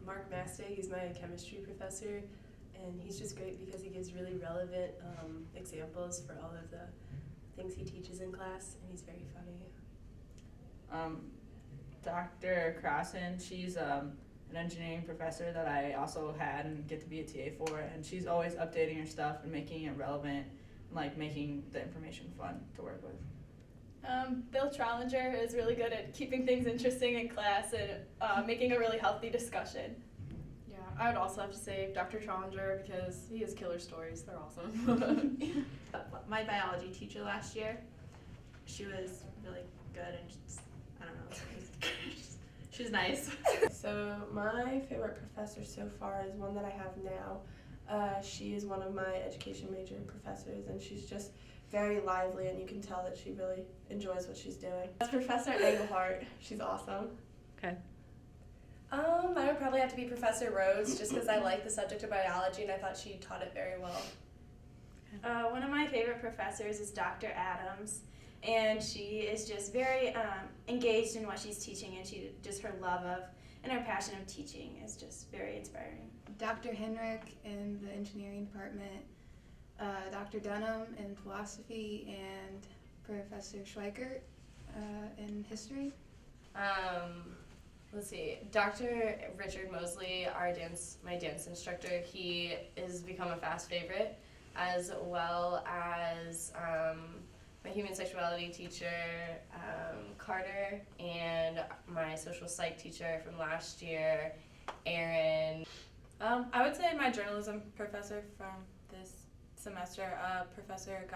Mark Maste, he's my chemistry professor, and he's just great because he gives really relevant examples for all of the things he teaches in class, and he's very funny. Dr. Crossan, she's an engineering professor that I also had and get to be a TA for, and she's always updating her stuff and making it relevant, and like making the information fun to work with. Bill Trollinger is really good at keeping things interesting in class and making a really healthy discussion. Yeah, I would also have to say Dr. Trollinger because he has killer stories. They're awesome. My biology teacher last year, she was really good and just, I don't know, she was nice. So my favorite professor so far is one that I have now. She is one of my education major professors, and she's just very lively, and you can tell that she really enjoys what she's doing. That's Professor Engelhardt. She's awesome. Okay. I would probably have to be Professor Rhodes just because I like the subject of biology and I thought she taught it very well. One of my favorite professors is Dr. Adams, and she is just very engaged in what she's teaching, and just her love of and her passion of teaching is just very inspiring. Dr. Henrik in the engineering department, Dr. Dunham in philosophy, and Professor Schweikert in history. Let's see, Dr. Richard Mosley, my dance instructor, he has become a fast favorite, as well as my human sexuality teacher, Carter, and my social psych teacher from last year, Aaron. I would say my journalism professor from this semester, Professor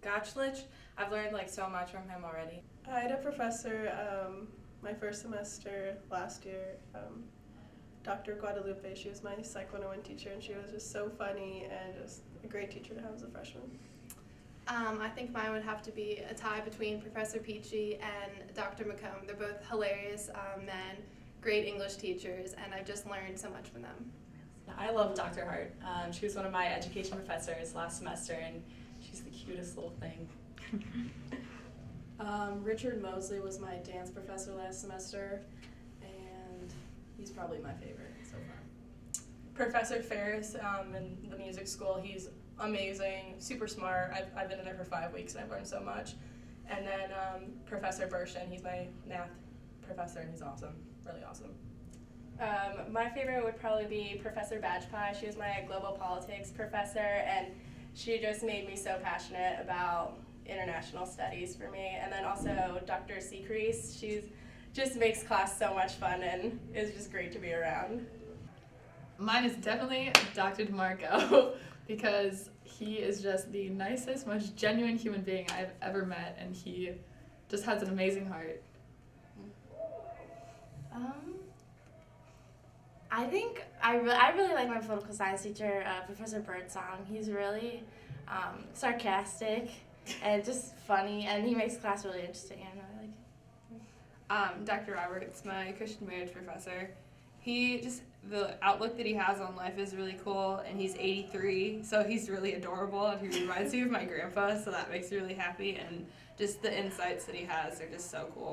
Gotchlich. I've learned like so much from him already. I had a professor my first semester last year, Dr. Guadalupe. She was my Psych 101 teacher, and she was just so funny and just a great teacher to have as a freshman. I think mine would have to be a tie between Professor Peachy and Dr. McComb. They're both hilarious men, great English teachers, and I've just learned so much from them. I love Dr. Hart. She was one of my education professors last semester, and she's the cutest little thing. Richard Mosley was my dance professor last semester, and he's probably my favorite so far. Professor Ferris in the music school, he's amazing, super smart. I've been in there for 5 weeks and I've learned so much. And then Professor Burshin, he's my math professor, and he's awesome, really awesome. My favorite would probably be Professor Badgepie. She was my global politics professor, and she just made me so passionate about international studies for me. And then also Dr. Secrease. She just makes class so much fun and is just great to be around. Mine is definitely Dr. DeMarco because he is just the nicest, most genuine human being I've ever met, and he just has an amazing heart. I think I really like my political science teacher, Professor Birdsong. He's really sarcastic and just funny, and he makes class really interesting, and I like it. Dr. Roberts, my Christian marriage professor. The outlook that he has on life is really cool, and he's 83, so he's really adorable, and he reminds me of my grandpa, so that makes me really happy, and just the insights that he has are just so cool.